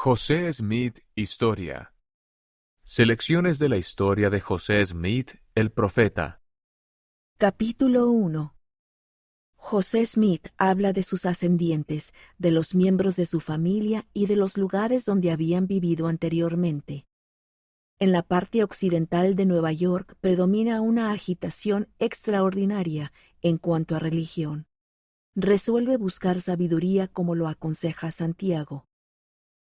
José Smith Historia. Selecciones de la historia de José Smith, el profeta. Capítulo 1. José Smith habla de sus ascendientes, de los miembros de su familia y de los lugares donde habían vivido anteriormente. En la parte occidental de Nueva York predomina una agitación extraordinaria en cuanto a religión. Resuelve buscar sabiduría como lo aconseja Santiago.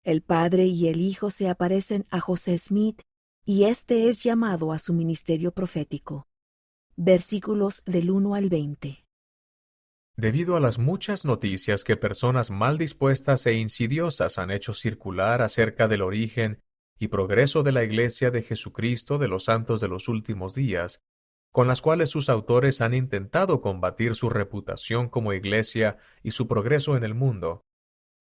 El padre y el hijo se aparecen a José Smith y éste es llamado a su ministerio profético. Versículos del 1 al 20. Debido a las muchas noticias que personas mal dispuestas e insidiosas han hecho circular acerca del origen y progreso de la Iglesia de Jesucristo de los Santos de los Últimos Días, con las cuales sus autores han intentado combatir su reputación como Iglesia y su progreso en el mundo,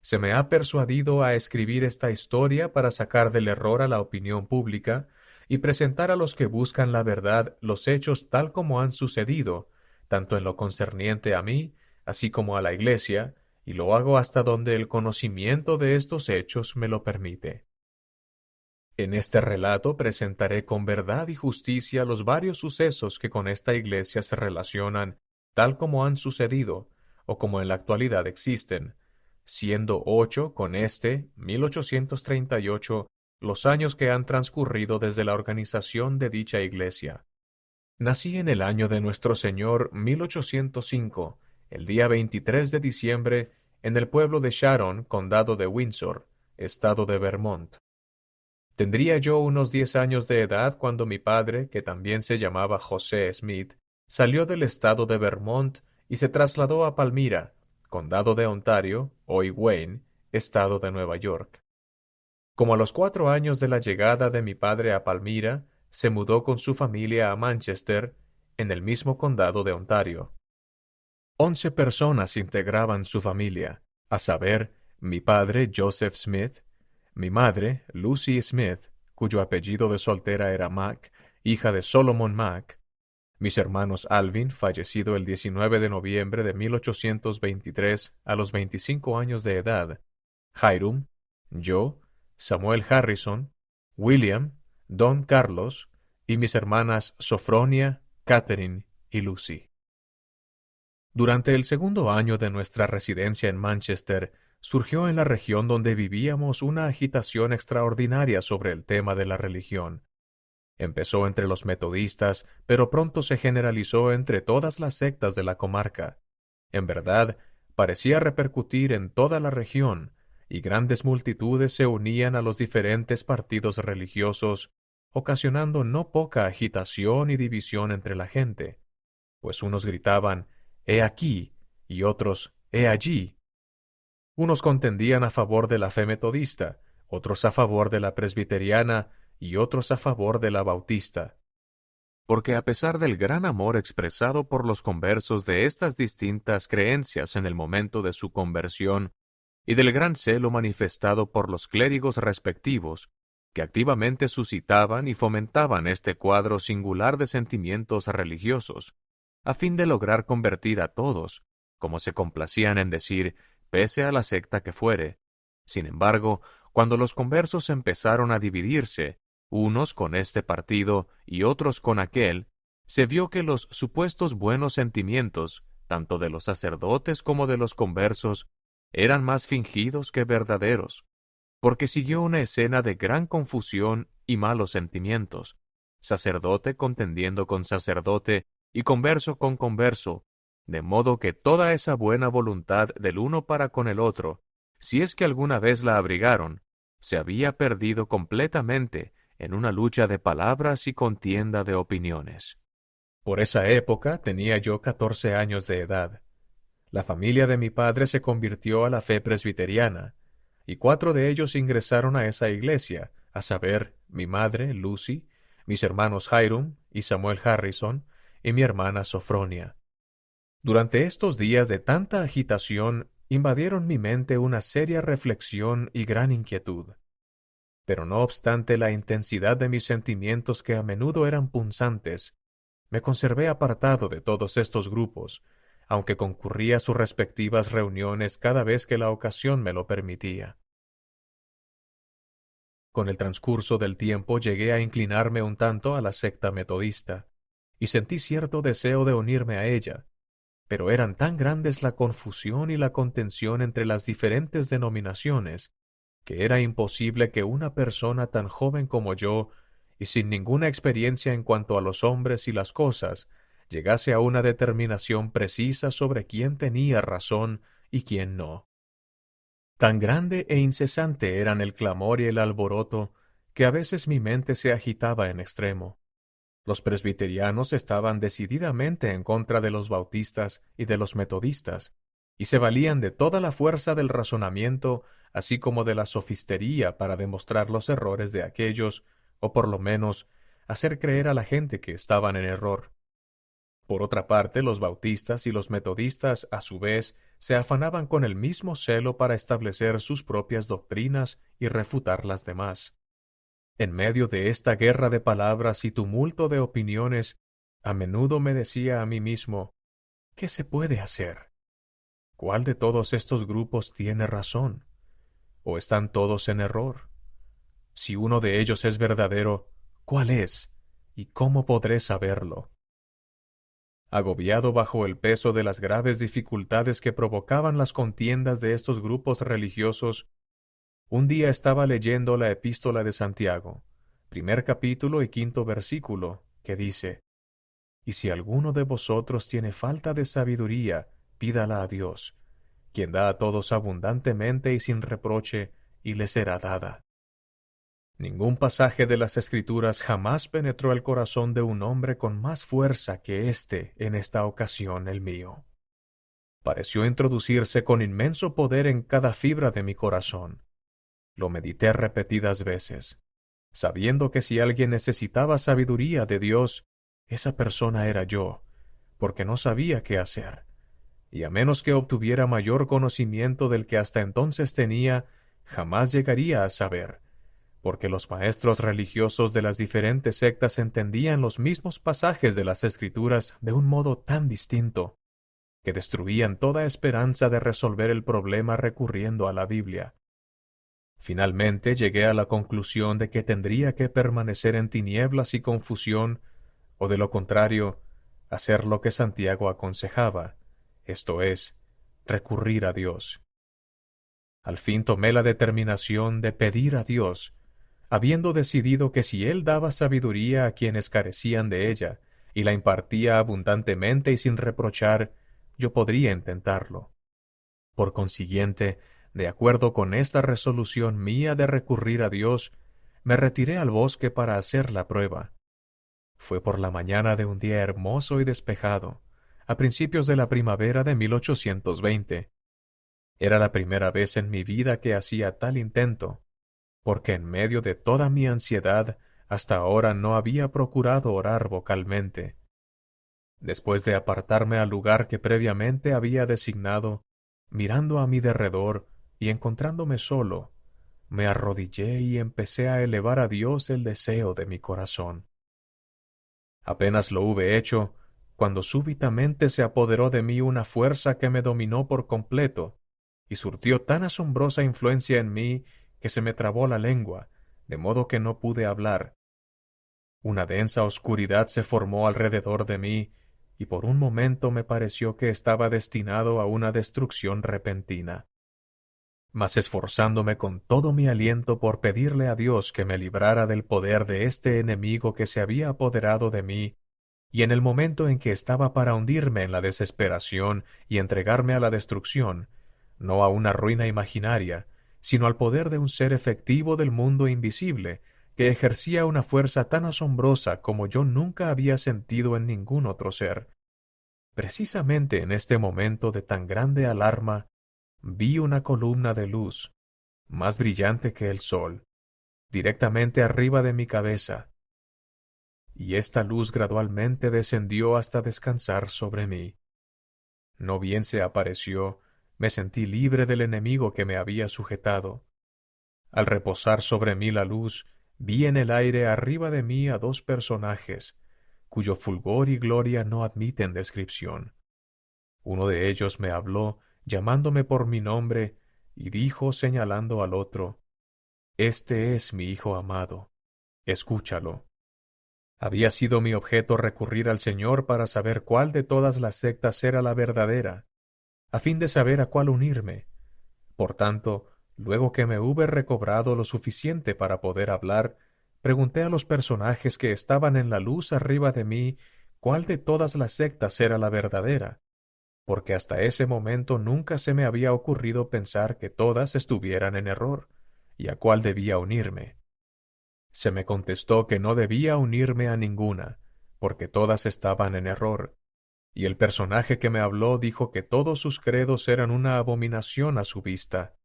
se me ha persuadido a escribir esta historia para sacar del error a la opinión pública y presentar a los que buscan la verdad los hechos tal como han sucedido, tanto en lo concerniente a mí, así como a la Iglesia, y lo hago hasta donde el conocimiento de estos hechos me lo permite. En este relato presentaré con verdad y justicia los varios sucesos que con esta Iglesia se relacionan, tal como han sucedido, o como en la actualidad existen, siendo 8 con 1838, los años que han transcurrido desde la organización de dicha Iglesia. Nací en el año de nuestro Señor 1805, el día 23 de diciembre, en el pueblo de Sharon, condado de Windsor, estado de Vermont. Tendría yo unos 10 años de edad cuando mi padre, que también se llamaba José Smith, salió del estado de Vermont y se trasladó a Palmyra, condado de Ontario, hoy Wayne, estado de Nueva York. Como a los 4 años de la llegada de mi padre a Palmyra, se mudó con su familia a Manchester, en el mismo condado de Ontario. 11 personas integraban su familia, a saber, mi padre Joseph Smith, mi madre Lucy Smith, cuyo apellido de soltera era Mack, hija de Solomon Mack, mis hermanos Alvin, fallecido el 19 de noviembre de 1823 a los 25 años de edad, Hiram, yo, Samuel Harrison, William, Don Carlos, y mis hermanas Sophronia, Catherine y Lucy. Durante el segundo año de nuestra residencia en Manchester, surgió en la región donde vivíamos una agitación extraordinaria sobre el tema de la religión. Empezó entre los metodistas, pero pronto se generalizó entre todas las sectas de la comarca. En verdad, parecía repercutir en toda la región, y grandes multitudes se unían a los diferentes partidos religiosos, ocasionando no poca agitación y división entre la gente, pues unos gritaban «He aquí» y otros «He allí». Unos contendían a favor de la fe metodista, otros a favor de la presbiteriana y otros a favor de la bautista. Porque a pesar del gran amor expresado por los conversos de estas distintas creencias en el momento de su conversión, y del gran celo manifestado por los clérigos respectivos, que activamente suscitaban y fomentaban este cuadro singular de sentimientos religiosos, a fin de lograr convertir a todos, como se complacían en decir, pese a la secta que fuere. Sin embargo, cuando los conversos empezaron a dividirse, unos con este partido y otros con aquel, se vio que los supuestos buenos sentimientos, tanto de los sacerdotes como de los conversos, eran más fingidos que verdaderos, porque siguió una escena de gran confusión y malos sentimientos, sacerdote contendiendo con sacerdote y converso con converso, de modo que toda esa buena voluntad del uno para con el otro, si es que alguna vez la abrigaron, se había perdido completamente en una lucha de palabras y contienda de opiniones. Por esa época tenía yo 14 años de edad. La familia de mi padre se convirtió a la fe presbiteriana, y 4 de ellos ingresaron a esa iglesia, a saber, mi madre, Lucy, mis hermanos Hiram y Samuel Harrison, y mi hermana Sophronia. Durante estos días de tanta agitación, invadieron mi mente una seria reflexión y gran inquietud. Pero no obstante la intensidad de mis sentimientos que a menudo eran punzantes, me conservé apartado de todos estos grupos, aunque concurría a sus respectivas reuniones cada vez que la ocasión me lo permitía. Con el transcurso del tiempo llegué a inclinarme un tanto a la secta metodista, y sentí cierto deseo de unirme a ella, pero eran tan grandes la confusión y la contención entre las diferentes denominaciones, que era imposible que una persona tan joven como yo, y sin ninguna experiencia en cuanto a los hombres y las cosas, llegase a una determinación precisa sobre quién tenía razón y quién no. Tan grande e incesante eran el clamor y el alboroto, que a veces mi mente se agitaba en extremo. Los presbiterianos estaban decididamente en contra de los bautistas y de los metodistas, y se valían de toda la fuerza del razonamiento, así como de la sofistería para demostrar los errores de aquellos, o por lo menos hacer creer a la gente que estaban en error. Por otra parte, los bautistas y los metodistas, a su vez, se afanaban con el mismo celo para establecer sus propias doctrinas y refutar las demás. En medio de esta guerra de palabras y tumulto de opiniones, a menudo me decía a mí mismo, ¿qué se puede hacer? ¿Cuál de todos estos grupos tiene razón? ¿O están todos en error? Si uno de ellos es verdadero, ¿cuál es? ¿Y cómo podré saberlo? Agobiado bajo el peso de las graves dificultades que provocaban las contiendas de estos grupos religiosos, un día estaba leyendo la Epístola de Santiago, primer capítulo y quinto versículo, que dice: Y si alguno de vosotros tiene falta de sabiduría, pídala a Dios, quien da a todos abundantemente y sin reproche, y le será dada. Ningún pasaje de las Escrituras jamás penetró el corazón de un hombre con más fuerza que éste en esta ocasión el mío. Pareció introducirse con inmenso poder en cada fibra de mi corazón. Lo medité repetidas veces, sabiendo que si alguien necesitaba sabiduría de Dios, esa persona era yo, porque no sabía qué hacer, y a menos que obtuviera mayor conocimiento del que hasta entonces tenía, jamás llegaría a saber, porque los maestros religiosos de las diferentes sectas entendían los mismos pasajes de las Escrituras de un modo tan distinto, que destruían toda esperanza de resolver el problema recurriendo a la Biblia. Finalmente llegué a la conclusión de que tendría que permanecer en tinieblas y confusión, o de lo contrario, hacer lo que Santiago aconsejaba, esto es, recurrir a Dios. Al fin tomé la determinación de pedir a Dios, habiendo decidido que si Él daba sabiduría a quienes carecían de ella, y la impartía abundantemente y sin reprochar, yo podría intentarlo. Por consiguiente, de acuerdo con esta resolución mía de recurrir a Dios, me retiré al bosque para hacer la prueba. Fue por la mañana de un día hermoso y despejado, a principios de la primavera de 1820. Era la primera vez en mi vida que hacía tal intento, porque en medio de toda mi ansiedad hasta ahora no había procurado orar vocalmente. Después de apartarme al lugar que previamente había designado, mirando a mi derredor y encontrándome solo, me arrodillé y empecé a elevar a Dios el deseo de mi corazón. Apenas lo hube hecho, cuando súbitamente se apoderó de mí una fuerza que me dominó por completo, y surtió tan asombrosa influencia en mí que se me trabó la lengua, de modo que no pude hablar. Una densa oscuridad se formó alrededor de mí, y por un momento me pareció que estaba destinado a una destrucción repentina. Mas esforzándome con todo mi aliento por pedirle a Dios que me librara del poder de este enemigo que se había apoderado de mí, y en el momento en que estaba para hundirme en la desesperación y entregarme a la destrucción, no a una ruina imaginaria, sino al poder de un ser efectivo del mundo invisible, que ejercía una fuerza tan asombrosa como yo nunca había sentido en ningún otro ser. Precisamente en este momento de tan grande alarma, vi una columna de luz, más brillante que el sol, directamente arriba de mi cabeza, y esta luz gradualmente descendió hasta descansar sobre mí. No bien se apareció, me sentí libre del enemigo que me había sujetado. Al reposar sobre mí la luz, vi en el aire arriba de mí a dos personajes, cuyo fulgor y gloria no admiten descripción. Uno de ellos me habló, llamándome por mi nombre, y dijo señalando al otro: Este es mi Hijo amado, escúchalo. Había sido mi objeto recurrir al Señor para saber cuál de todas las sectas era la verdadera, a fin de saber a cuál unirme. Por tanto, luego que me hube recobrado lo suficiente para poder hablar, pregunté a los personajes que estaban en la luz arriba de mí cuál de todas las sectas era la verdadera, porque hasta ese momento nunca se me había ocurrido pensar que todas estuvieran en error, y a cuál debía unirme. Se me contestó que no debía unirme a ninguna, porque todas estaban en error, y el personaje que me habló dijo que todos sus credos eran una abominación a su vista,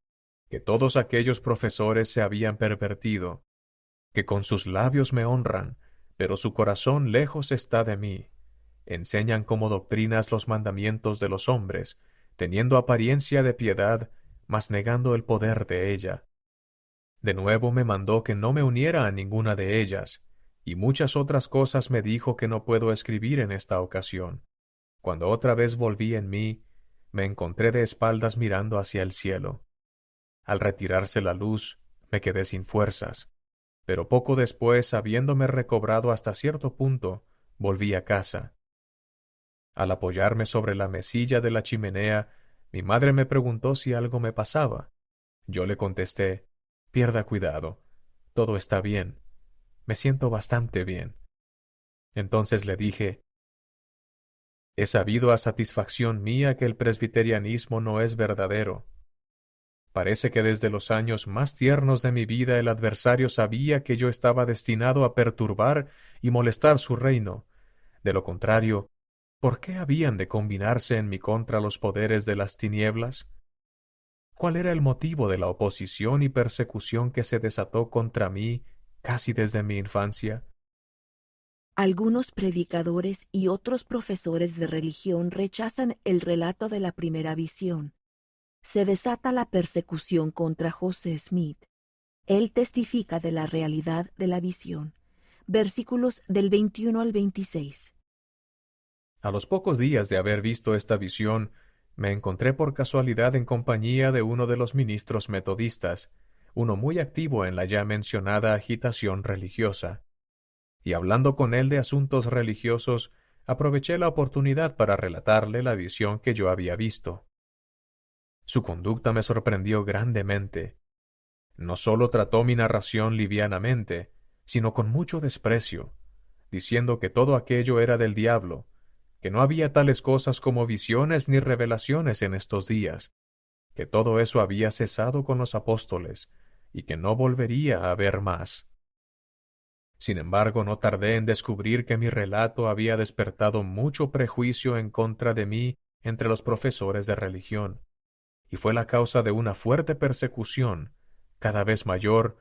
que todos aquellos profesores se habían pervertido, que con sus labios me honran, pero su corazón lejos está de mí. Enseñan como doctrinas los mandamientos de los hombres, teniendo apariencia de piedad, mas negando el poder de ella. De nuevo me mandó que no me uniera a ninguna de ellas, y muchas otras cosas me dijo que no puedo escribir en esta ocasión. Cuando otra vez volví en mí, me encontré de espaldas mirando hacia el cielo. Al retirarse la luz, me quedé sin fuerzas, pero poco después, habiéndome recobrado hasta cierto punto, volví a casa. Al apoyarme sobre la mesilla de la chimenea, mi madre me preguntó si algo me pasaba. Yo le contesté, pierda cuidado, todo está bien, me siento bastante bien. Entonces le dije, he sabido a satisfacción mía que el presbiterianismo no es verdadero. Parece que desde los años más tiernos de mi vida el adversario sabía que yo estaba destinado a perturbar y molestar su reino. De lo contrario, ¿por qué habían de combinarse en mi contra los poderes de las tinieblas? ¿Cuál era el motivo de la oposición y persecución que se desató contra mí casi desde mi infancia? Algunos predicadores y otros profesores de religión rechazan el relato de la primera visión. Se desata la persecución contra José Smith. Él testifica de la realidad de la visión. Versículos del 21 al 26. A los pocos días de haber visto esta visión, me encontré por casualidad en compañía de uno de los ministros metodistas, uno muy activo en la ya mencionada agitación religiosa. Y hablando con él de asuntos religiosos, aproveché la oportunidad para relatarle la visión que yo había visto. Su conducta me sorprendió grandemente. No sólo trató mi narración livianamente, sino con mucho desprecio, diciendo que todo aquello era del diablo, que no había tales cosas como visiones ni revelaciones en estos días, que todo eso había cesado con los apóstoles, y que no volvería a haber más. Sin embargo, no tardé en descubrir que mi relato había despertado mucho prejuicio en contra de mí entre los profesores de religión, y fue la causa de una fuerte persecución, cada vez mayor,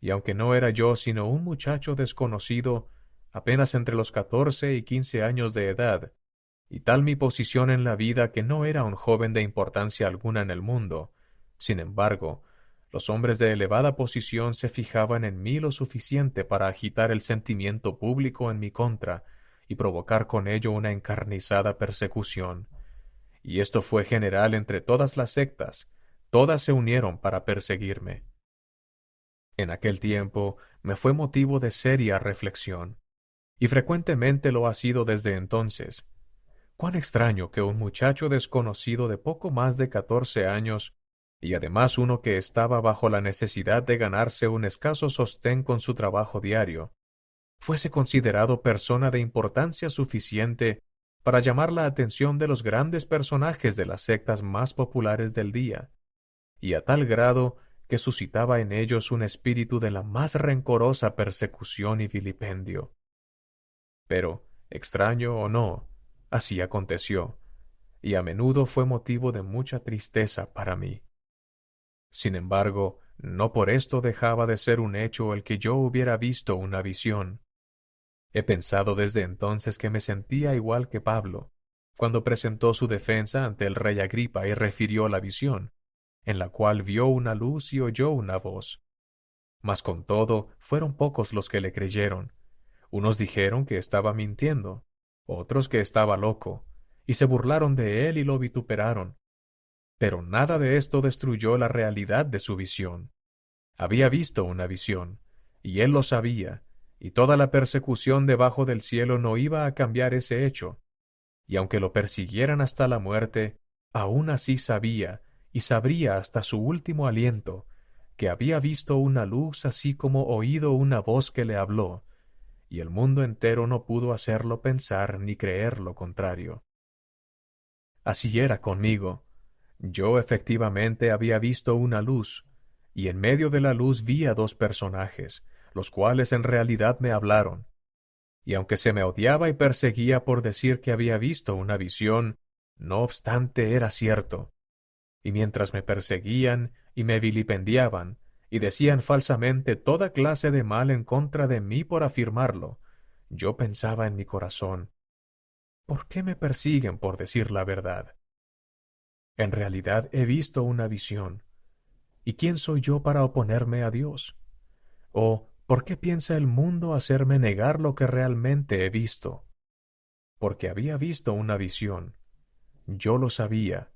y aunque no era yo sino un muchacho desconocido, apenas entre los 14 y 15 años de edad, y tal mi posición en la vida que no era un joven de importancia alguna en el mundo. Sin embargo, los hombres de elevada posición se fijaban en mí lo suficiente para agitar el sentimiento público en mi contra y provocar con ello una encarnizada persecución. Y esto fue general entre todas las sectas, todas se unieron para perseguirme. En aquel tiempo me fue motivo de seria reflexión, y frecuentemente lo ha sido desde entonces. Cuán extraño que un muchacho desconocido de poco más de 14 años, y además uno que estaba bajo la necesidad de ganarse un escaso sostén con su trabajo diario, fuese considerado persona de importancia suficiente para llamar la atención de los grandes personajes de las sectas más populares del día, y a tal grado que suscitaba en ellos un espíritu de la más rencorosa persecución y vilipendio. Pero, extraño o no, así aconteció, y a menudo fue motivo de mucha tristeza para mí. Sin embargo, no por esto dejaba de ser un hecho el que yo hubiera visto una visión. He pensado desde entonces que me sentía igual que Pablo, cuando presentó su defensa ante el rey Agripa y refirió la visión, en la cual vio una luz y oyó una voz. Mas con todo, fueron pocos los que le creyeron. Unos dijeron que estaba mintiendo, otros que estaba loco, y se burlaron de él y lo vituperaron. Pero nada de esto destruyó la realidad de su visión. Había visto una visión, y él lo sabía, y toda la persecución debajo del cielo no iba a cambiar ese hecho. Y aunque lo persiguieran hasta la muerte, aún así sabía, y sabría hasta su último aliento, que había visto una luz así como oído una voz que le habló, y el mundo entero no pudo hacerlo pensar ni creer lo contrario. Así era conmigo. Yo efectivamente había visto una luz, y en medio de la luz vi a dos personajes, los cuales en realidad me hablaron. Y aunque se me odiaba y perseguía por decir que había visto una visión, no obstante era cierto. Y mientras me perseguían y me vilipendiaban, y decían falsamente toda clase de mal en contra de mí por afirmarlo, yo pensaba en mi corazón, ¿por qué me persiguen por decir la verdad? En realidad he visto una visión. ¿Y quién soy yo para oponerme a Dios? ¿O por qué piensa el mundo hacerme negar lo que realmente he visto? Porque había visto una visión. Yo lo sabía,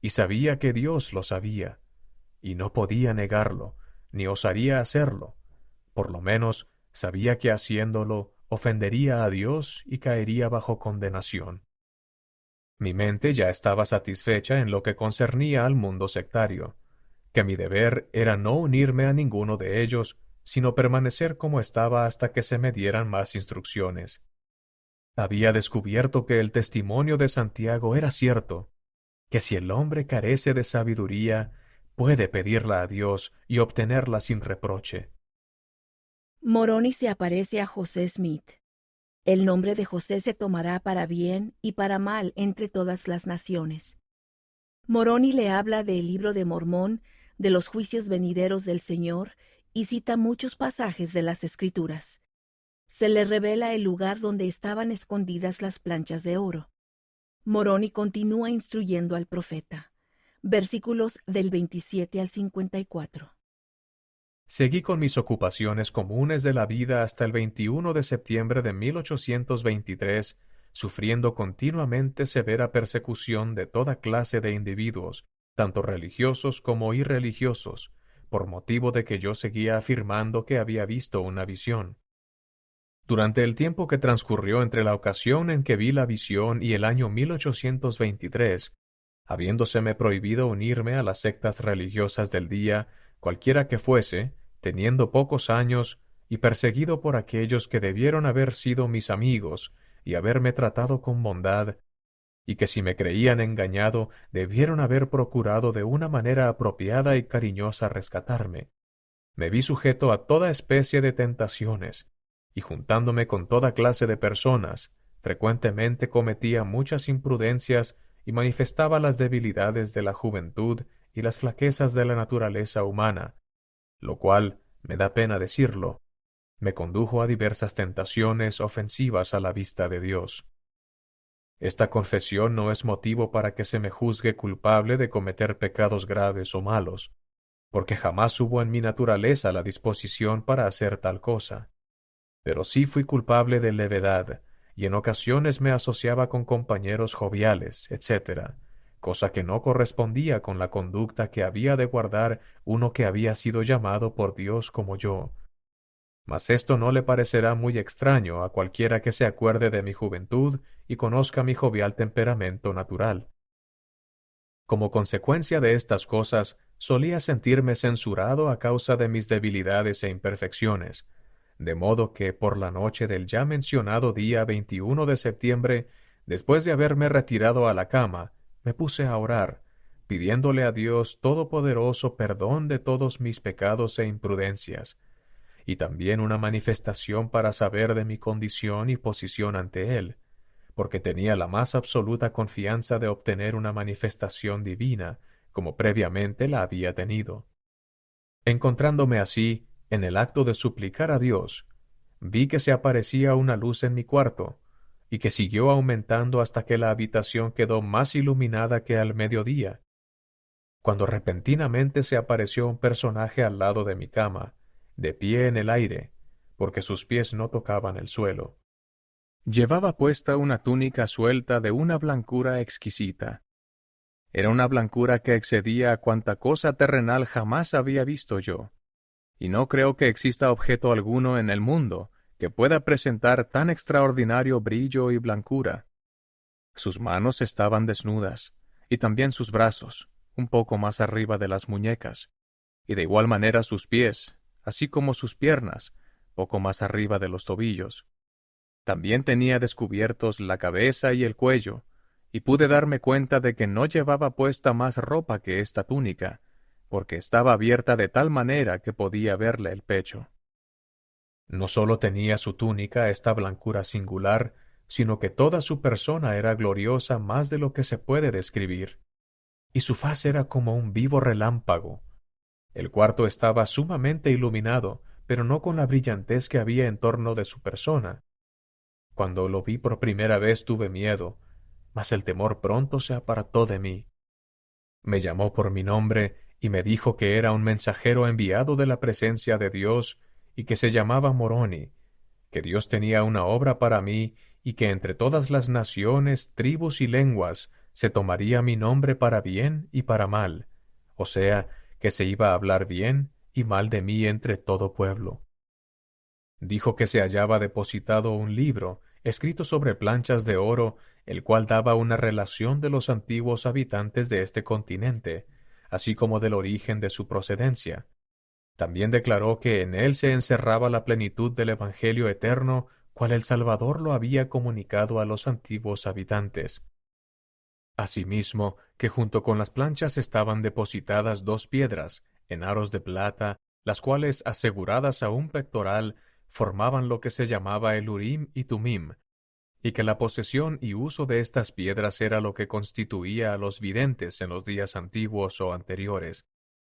y sabía que Dios lo sabía, y no podía negarlo, ni osaría hacerlo. Por lo menos sabía que haciéndolo ofendería a Dios y caería bajo condenación. Mi mente ya estaba satisfecha en lo que concernía al mundo sectario, que mi deber era no unirme a ninguno de ellos, sino permanecer como estaba hasta que se me dieran más instrucciones. Había descubierto que el testimonio de Santiago era cierto, que si el hombre carece de sabiduría, puede pedirla a Dios y obtenerla sin reproche. Moroni se aparece a José Smith. El nombre de José se tomará para bien y para mal entre todas las naciones. Moroni le habla del libro de Mormón, de los juicios venideros del Señor, y cita muchos pasajes de las Escrituras. Se le revela el lugar donde estaban escondidas las planchas de oro. Moroni continúa instruyendo al profeta. Versículos del 27 al 54. Seguí con mis ocupaciones comunes de la vida hasta el 21 de septiembre de 1823, sufriendo continuamente severa persecución de toda clase de individuos, tanto religiosos como irreligiosos, por motivo de que yo seguía afirmando que había visto una visión. Durante el tiempo que transcurrió entre la ocasión en que vi la visión y el año 1823, habiéndoseme prohibido unirme a las sectas religiosas del día, cualquiera que fuese, teniendo pocos años, y perseguido por aquellos que debieron haber sido mis amigos y haberme tratado con bondad, y que si me creían engañado, debieron haber procurado de una manera apropiada y cariñosa rescatarme. Me vi sujeto a toda especie de tentaciones, y juntándome con toda clase de personas, frecuentemente cometía muchas imprudencias y manifestaba las debilidades de la juventud y las flaquezas de la naturaleza humana, lo cual, me da pena decirlo, me condujo a diversas tentaciones ofensivas a la vista de Dios. Esta confesión no es motivo para que se me juzgue culpable de cometer pecados graves o malos, porque jamás hubo en mi naturaleza la disposición para hacer tal cosa. Pero sí fui culpable de levedad, y en ocasiones me asociaba con compañeros joviales, etc., cosa que no correspondía con la conducta que había de guardar uno que había sido llamado por Dios como yo. Mas esto no le parecerá muy extraño a cualquiera que se acuerde de mi juventud y conozca mi jovial temperamento natural. Como consecuencia de estas cosas, solía sentirme censurado a causa de mis debilidades e imperfecciones, de modo que por la noche del ya mencionado día 21 de septiembre, después de haberme retirado a la cama, me puse a orar, pidiéndole a Dios Todopoderoso perdón de todos mis pecados e imprudencias, y también una manifestación para saber de mi condición y posición ante Él, porque tenía la más absoluta confianza de obtener una manifestación divina, como previamente la había tenido. Encontrándome así, en el acto de suplicar a Dios, vi que se aparecía una luz en mi cuarto, y que siguió aumentando hasta que la habitación quedó más iluminada que al mediodía, cuando repentinamente se apareció un personaje al lado de mi cama, de pie en el aire, porque sus pies no tocaban el suelo. Llevaba puesta una túnica suelta de una blancura exquisita. Era una blancura que excedía a cuanta cosa terrenal jamás había visto yo, y no creo que exista objeto alguno en el mundo que pueda presentar tan extraordinario brillo y blancura. Sus manos estaban desnudas, y también sus brazos, un poco más arriba de las muñecas, y de igual manera sus pies, así como sus piernas, poco más arriba de los tobillos. También tenía descubiertos la cabeza y el cuello, y pude darme cuenta de que no llevaba puesta más ropa que esta túnica, porque estaba abierta de tal manera que podía verle el pecho. No sólo tenía su túnica esta blancura singular, sino que toda su persona era gloriosa más de lo que se puede describir, y su faz era como un vivo relámpago. El cuarto estaba sumamente iluminado, pero no con la brillantez que había en torno de su persona. Cuando lo vi por primera vez tuve miedo, mas el temor pronto se apartó de mí. Me llamó por mi nombre y me dijo que era un mensajero enviado de la presencia de Dios y que se llamaba Moroni, que Dios tenía una obra para mí y que entre todas las naciones, tribus y lenguas se tomaría mi nombre para bien y para mal, o sea, que se iba a hablar bien y mal de mí entre todo pueblo. Dijo que se hallaba depositado un libro, escrito sobre planchas de oro, el cual daba una relación de los antiguos habitantes de este continente, así como del origen de su procedencia. También declaró que en él se encerraba la plenitud del Evangelio eterno, cual el Salvador lo había comunicado a los antiguos habitantes. Asimismo, que junto con las planchas estaban depositadas dos piedras, en aros de plata, las cuales, aseguradas a un pectoral, formaban lo que se llamaba el Urim y Tumim, y que la posesión y uso de estas piedras era lo que constituía a los videntes en los días antiguos o anteriores,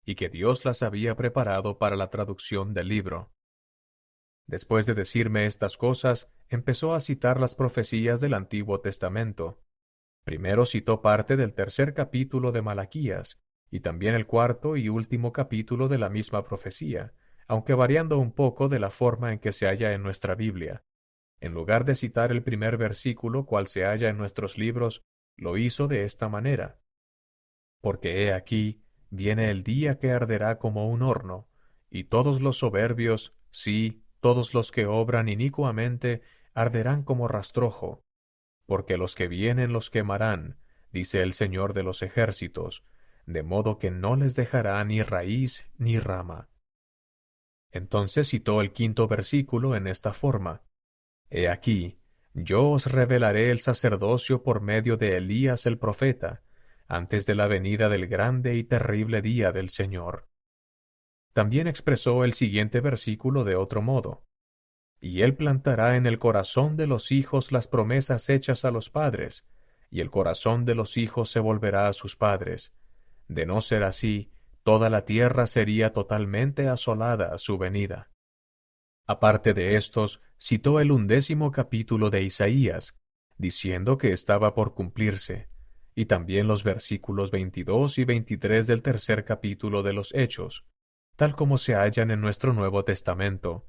y que Dios las había preparado para la traducción del libro. Después de decirme estas cosas, empezó a citar las profecías del Antiguo Testamento. Primero citó parte del tercer capítulo de Malaquías, y también el cuarto y último capítulo de la misma profecía, aunque variando un poco de la forma en que se halla en nuestra Biblia. En lugar de citar el primer versículo cual se halla en nuestros libros, lo hizo de esta manera. Porque he aquí, viene el día que arderá como un horno, y todos los soberbios, sí, todos los que obran inicuamente, arderán como rastrojo, porque los que vienen los quemarán, dice el Señor de los ejércitos, de modo que no les dejará ni raíz ni rama. Entonces citó el quinto versículo en esta forma: He aquí, yo os revelaré el sacerdocio por medio de Elías el profeta, antes de la venida del grande y terrible día del Señor. También expresó el siguiente versículo de otro modo: Y él plantará en el corazón de los hijos las promesas hechas a los padres, y el corazón de los hijos se volverá a sus padres. De no ser así, toda la tierra sería totalmente asolada a su venida. Aparte de estos, citó el 11º capítulo de Isaías, diciendo que estaba por cumplirse, y también los versículos 22 y 23 del tercer capítulo de los Hechos, tal como se hallan en nuestro Nuevo Testamento.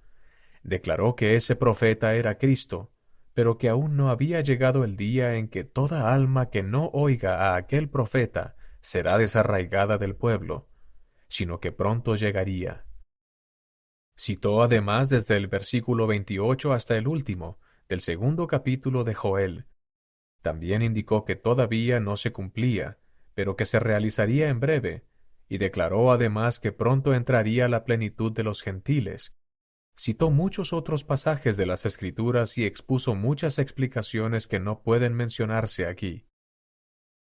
Declaró que ese profeta era Cristo, pero que aún no había llegado el día en que toda alma que no oiga a aquel profeta será desarraigada del pueblo, sino que pronto llegaría. Citó además desde el versículo 28 hasta el último, del segundo capítulo de Joel. También indicó que todavía no se cumplía, pero que se realizaría en breve, y declaró además que pronto entraría la plenitud de los gentiles. Citó muchos otros pasajes de las Escrituras y expuso muchas explicaciones que no pueden mencionarse aquí.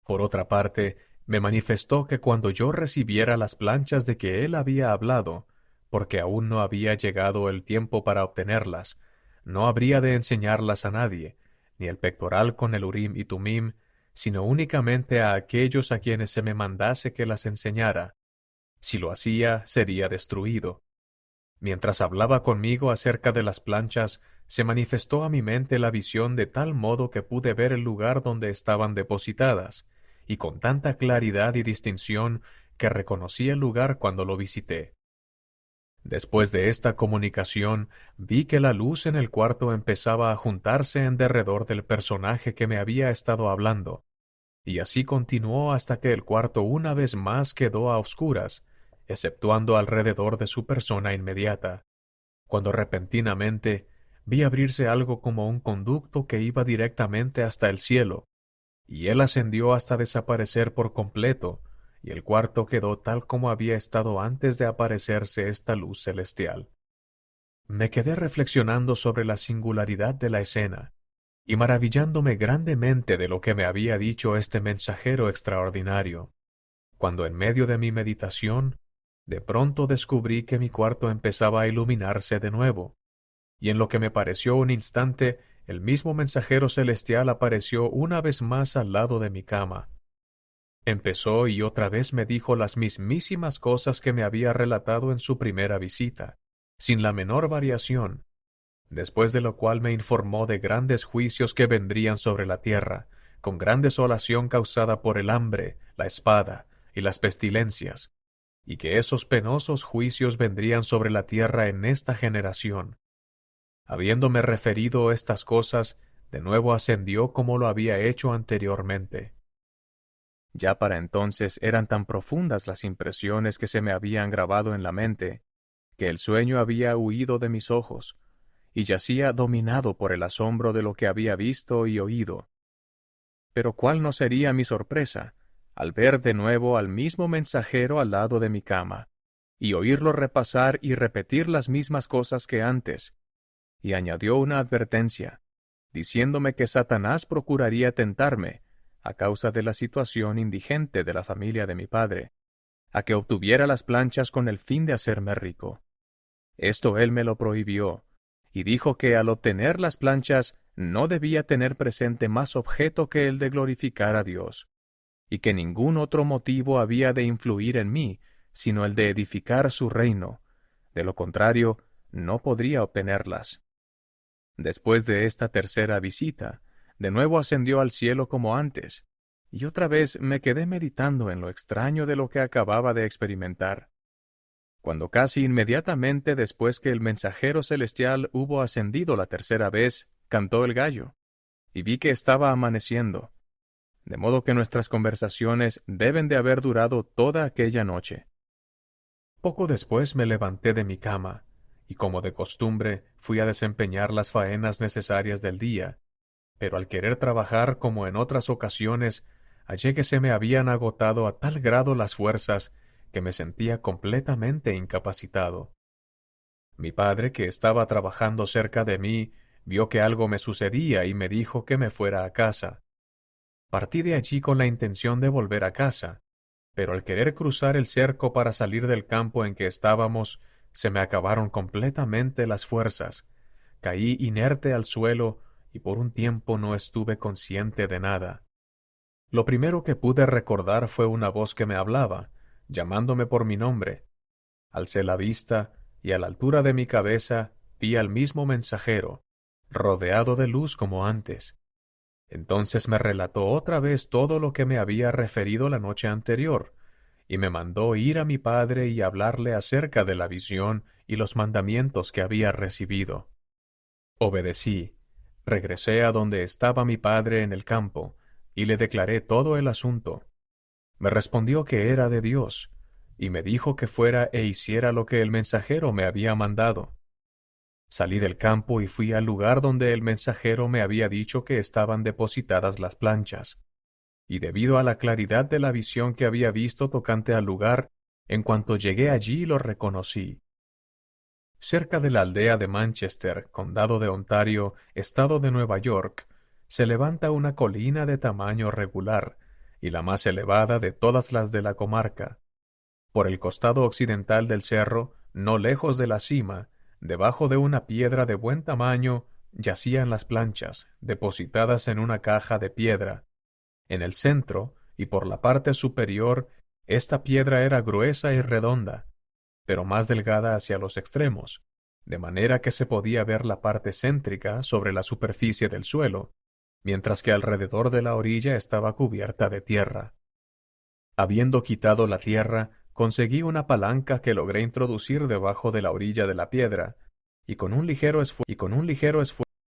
Por otra parte, me manifestó que cuando yo recibiera las planchas de que él había hablado, porque aún no había llegado el tiempo para obtenerlas, no habría de enseñarlas a nadie, ni el pectoral con el Urim y Tumim, sino únicamente a aquellos a quienes se me mandase que las enseñara. Si lo hacía, sería destruido. Mientras hablaba conmigo acerca de las planchas, se manifestó a mi mente la visión de tal modo que pude ver el lugar donde estaban depositadas, y con tanta claridad y distinción que reconocí el lugar cuando lo visité. Después de esta comunicación, vi que la luz en el cuarto empezaba a juntarse en derredor del personaje que me había estado hablando, y así continuó hasta que el cuarto una vez más quedó a oscuras, exceptuando alrededor de su persona inmediata, cuando repentinamente vi abrirse algo como un conducto que iba directamente hasta el cielo, y él ascendió hasta desaparecer por completo, y el cuarto quedó tal como había estado antes de aparecerse esta luz celestial. Me quedé reflexionando sobre la singularidad de la escena, y maravillándome grandemente de lo que me había dicho este mensajero extraordinario, cuando en medio de mi meditación, de pronto descubrí que mi cuarto empezaba a iluminarse de nuevo, y en lo que me pareció un instante, el mismo mensajero celestial apareció una vez más al lado de mi cama. Empezó y otra vez me dijo las mismísimas cosas que me había relatado en su primera visita, sin la menor variación, después de lo cual me informó de grandes juicios que vendrían sobre la tierra, con gran desolación causada por el hambre, la espada y las pestilencias, y que esos penosos juicios vendrían sobre la tierra en esta generación. Habiéndome referido estas cosas, de nuevo ascendió como lo había hecho anteriormente. Ya para entonces eran tan profundas las impresiones que se me habían grabado en la mente, que el sueño había huido de mis ojos, y yacía dominado por el asombro de lo que había visto y oído. Pero cuál no sería mi sorpresa, al ver de nuevo al mismo mensajero al lado de mi cama, y oírlo repasar y repetir las mismas cosas que antes, y añadió una advertencia, diciéndome que Satanás procuraría tentarme, a causa de la situación indigente de la familia de mi padre, a que obtuviera las planchas con el fin de hacerme rico. Esto él me lo prohibió, y dijo que al obtener las planchas no debía tener presente más objeto que el de glorificar a Dios, y que ningún otro motivo había de influir en mí, sino el de edificar su reino. De lo contrario, no podría obtenerlas. Después de esta tercera visita, de nuevo ascendió al cielo como antes, y otra vez me quedé meditando en lo extraño de lo que acababa de experimentar. Cuando casi inmediatamente después que el mensajero celestial hubo ascendido la tercera vez, cantó el gallo, y vi que estaba amaneciendo, de modo que nuestras conversaciones deben de haber durado toda aquella noche. Poco después me levanté de mi cama, y como de costumbre fui a desempeñar las faenas necesarias del día, pero al querer trabajar como en otras ocasiones, hallé que se me habían agotado a tal grado las fuerzas que me sentía completamente incapacitado. Mi padre, que estaba trabajando cerca de mí, vio que algo me sucedía y me dijo que me fuera a casa. Partí de allí con la intención de volver a casa, pero al querer cruzar el cerco para salir del campo en que estábamos, se me acabaron completamente las fuerzas. Caí inerte al suelo y por un tiempo no estuve consciente de nada. Lo primero que pude recordar fue una voz que me hablaba, llamándome por mi nombre. Alcé la vista y a la altura de mi cabeza vi al mismo mensajero, rodeado de luz como antes. Entonces me relató otra vez todo lo que me había referido la noche anterior, y me mandó ir a mi padre y hablarle acerca de la visión y los mandamientos que había recibido. Obedecí, regresé a donde estaba mi padre en el campo, y le declaré todo el asunto. Me respondió que era de Dios, y me dijo que fuera e hiciera lo que el mensajero me había mandado. Salí del campo y fui al lugar donde el mensajero me había dicho que estaban depositadas las planchas, y debido a la claridad de la visión que había visto tocante al lugar, en cuanto llegué allí lo reconocí. Cerca de la aldea de Manchester, condado de Ontario, estado de Nueva York, se levanta una colina de tamaño regular, y la más elevada de todas las de la comarca. Por el costado occidental del cerro, no lejos de la cima, debajo de una piedra de buen tamaño, yacían las planchas, depositadas en una caja de piedra. En el centro, y por la parte superior, esta piedra era gruesa y redonda, pero más delgada hacia los extremos, de manera que se podía ver la parte céntrica sobre la superficie del suelo, mientras que alrededor de la orilla estaba cubierta de tierra. Habiendo quitado la tierra, conseguí una palanca que logré introducir debajo de la orilla de la piedra, y con un ligero esfuerzo